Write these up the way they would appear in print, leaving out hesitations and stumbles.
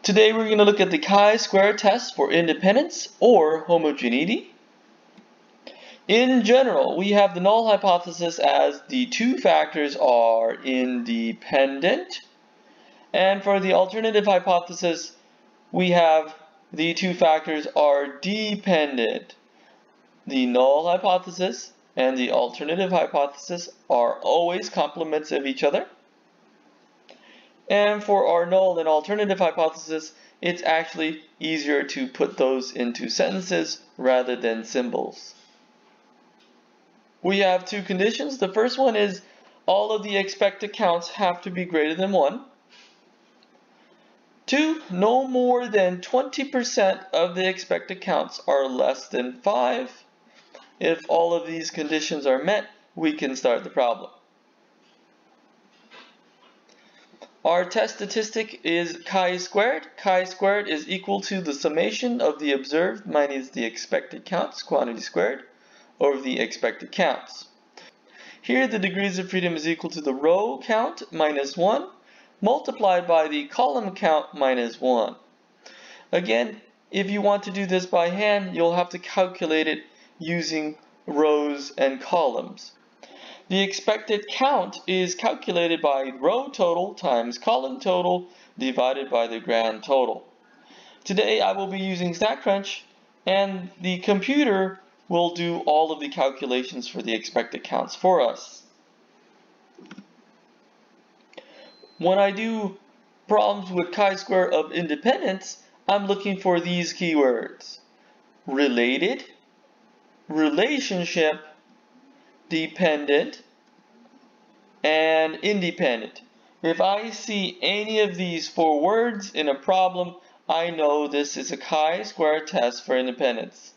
Today we're going to look at the chi-square test for independence or homogeneity. In general, we have the null hypothesis as the two factors are independent, and for the alternative hypothesis, we have the two factors are dependent. The null hypothesis and the alternative hypothesis are always complements of each other. And for our null and alternative hypothesis, it's actually easier to put those into sentences rather than symbols. We have two conditions. The first one is all of the expected counts have to be greater than 1. 2, no more than 20% of the expected counts are less than 5. If all of these conditions are met, we can start the problem. Our test statistic is chi-squared. Chi-squared is equal to the summation of the observed minus the expected counts, quantity squared, over the expected counts. Here the degrees of freedom is equal to the row count minus 1 multiplied by the column count minus 1. Again, if you want to do this by hand, you'll have to calculate it using rows and columns. The expected count is calculated by row total times column total divided by the grand total. Today I will be using StatCrunch, and the computer will do all of the calculations for the expected counts for us. When I do problems with chi-square of independence, I'm looking for these keywords: related, relationship, dependent, and independent. If I see any of these four words in a problem, I know this is a chi-square test for independence.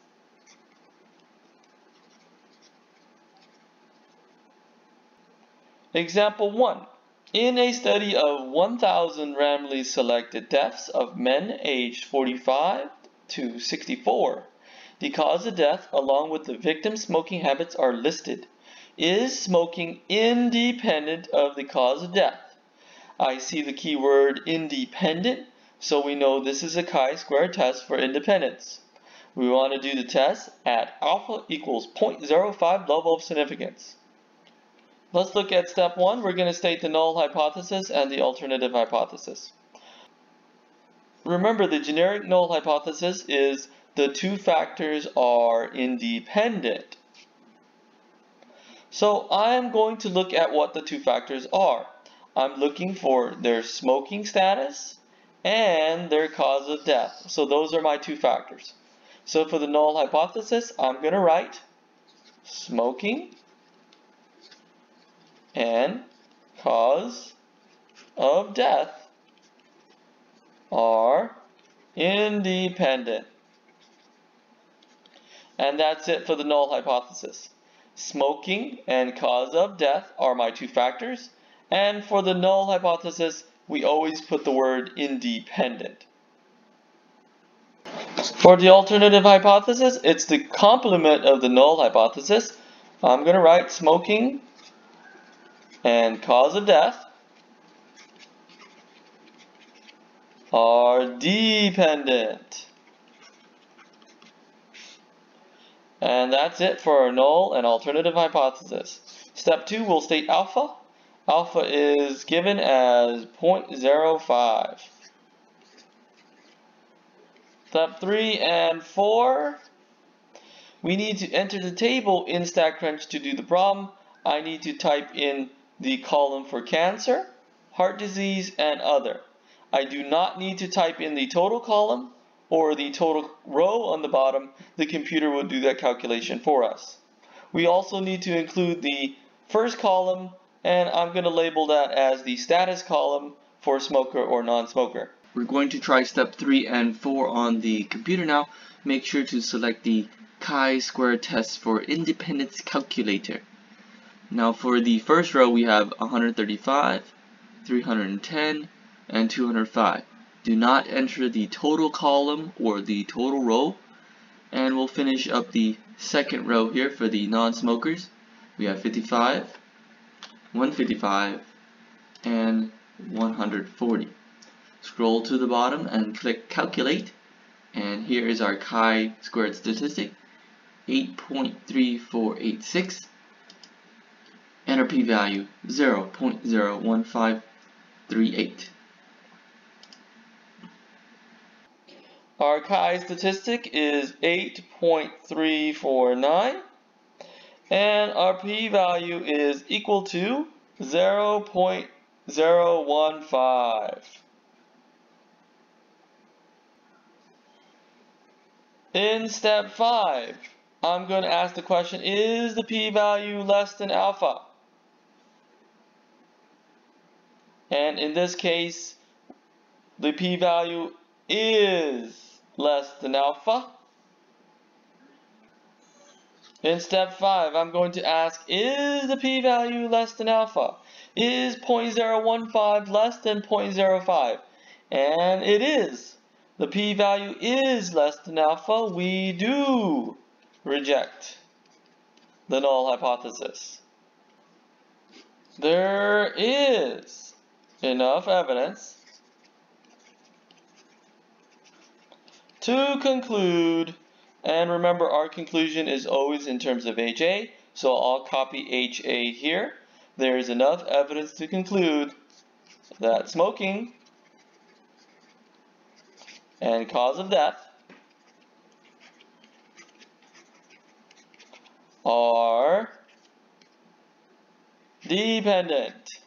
Example 1. In a study of 1,000 randomly selected deaths of men aged 45 to 64, the cause of death along with the victim's smoking habits are listed. Is smoking independent of the cause of death? I see the keyword independent, so we know this is a chi-square test for independence. We want to do the test at alpha equals 0.05 level of significance. Let's look at step 1. We're going to state the null hypothesis and the alternative hypothesis. Remember, the generic null hypothesis is the two factors are independent. So I'm going to look at what the two factors are. I'm looking for their smoking status and their cause of death. So those are my two factors. So for the null hypothesis, I'm going to write smoking and cause of death are independent. And that's it for the null hypothesis. Smoking and cause of death are my two factors, and for the null hypothesis, we always put the word independent. For the alternative hypothesis, it's the complement of the null hypothesis. I'm going to write smoking and cause of death are dependent. And that's it for our null and alternative hypothesis. Step 2, we'll state alpha. Alpha is given as 0.05. Step 3 and 4, we need to enter the table in StatCrunch to do the problem. I need to type in the column for cancer, heart disease, and other. I do not need to type in the total column or the total row on the bottom. The computer will do that calculation for us. We also need to include the first column, and I'm going to label that as the status column for smoker or non-smoker. We're going to try step 3 and 4 on the computer now. Make sure to select the chi-square test for independence calculator. Now for the first row we have 135, 310, and 205. Do not enter the total column or the total row. And we'll finish up the second row here for the non-smokers. We have 55, 155, and 140. Scroll to the bottom and click Calculate, and here is our chi-squared statistic, 8.3486, and our p-value 0.01538. Our chi statistic is 8.349, and our p-value is equal to 0.015. In step 5, I'm going to ask the question, is the p-value less than alpha? And in this case, the p-value is less than alpha. In step 5, I'm going to ask, is the p-value less than alpha? Is 0.015 less than 0.05? And it is. The p-value is less than alpha. We do reject the null hypothesis. There is enough evidence to conclude, and remember our conclusion is always in terms of HA, so I'll copy HA here. There is enough evidence to conclude that smoking and cause of death are dependent.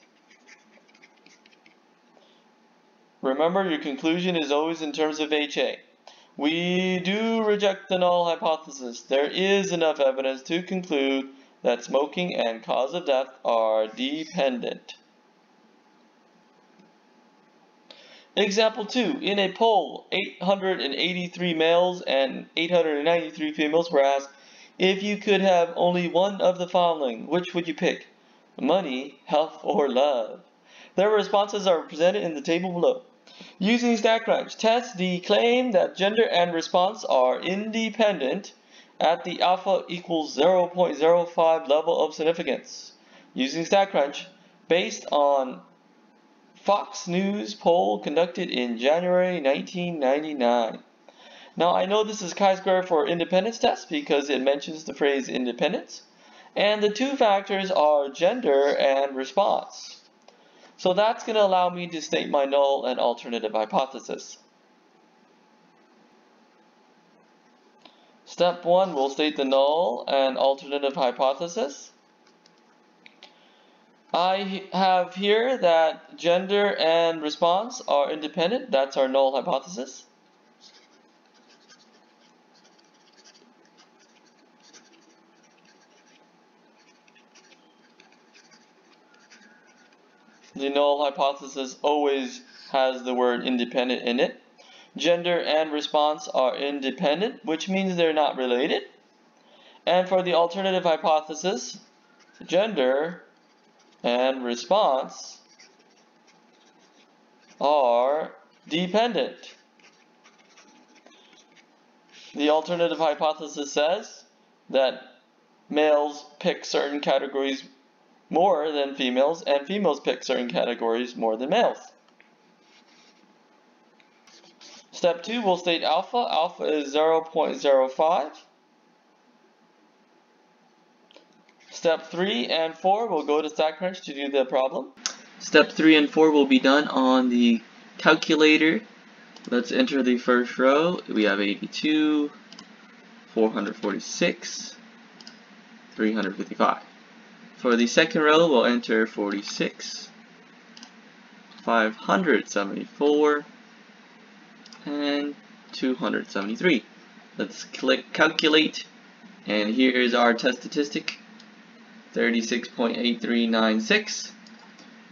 Remember, your conclusion is always in terms of HA. We do reject the null hypothesis. There is enough evidence to conclude that smoking and cause of death are dependent. Example 2. In a poll, 883 males and 893 females were asked, if you could have only one of the following, which would you pick? Money, health, or love? Their responses are presented in the table below. Using StatCrunch, test the claim that gender and response are independent at the alpha equals 0.05 level of significance. Using StatCrunch, based on Fox News poll conducted in January 1999. Now I know this is chi-square for independence test because it mentions the phrase independence, and the two factors are gender and response. So that's going to allow me to state my null and alternative hypothesis. Step 1 will state the null and alternative hypothesis. I have here that gender and response are independent. That's our null hypothesis. The null hypothesis always has the word independent in it. Gender and response are independent, which means they're not related. And for the alternative hypothesis, gender and response are dependent. The alternative hypothesis says that males pick certain categories more than females, and females pick certain categories more than males. Step 2 will state alpha. Alpha is 0.05. Step 3 and 4 will go to StatCrunch to do the problem. Step 3 and 4 will be done on the calculator. Let's enter the first row. We have 82, 446, 355. For the second row, we'll enter 46, 574, and 273. Let's click Calculate, and here is our test statistic, 36.8396.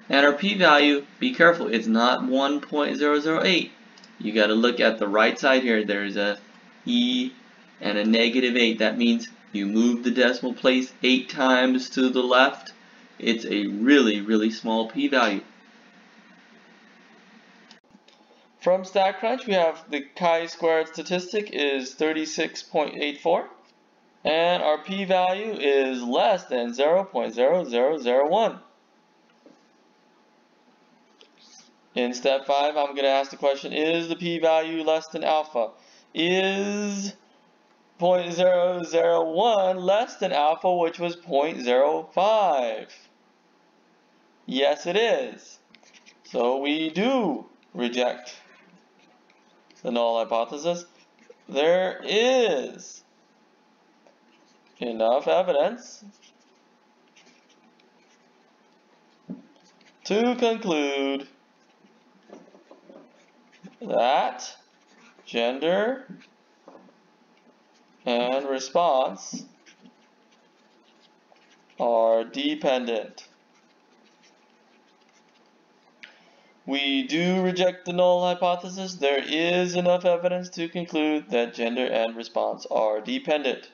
And our p-value, be careful, it's not 1.008. You got to look at the right side here. There's a e and a -8. That means you move the decimal place 8 times to the left. It's a really, really small p-value. From StatCrunch, we have the chi-squared statistic is 36.84. And our p-value is less than 0.0001. In step 5, I'm going to ask the question, is the p-value less than alpha? Is 0.001 less than alpha, which was 0.05? Yes, it is. So we do reject the null hypothesis. There is enough evidence to conclude that gender and response are dependent. We do reject the null hypothesis. There is enough evidence to conclude that gender and response are dependent.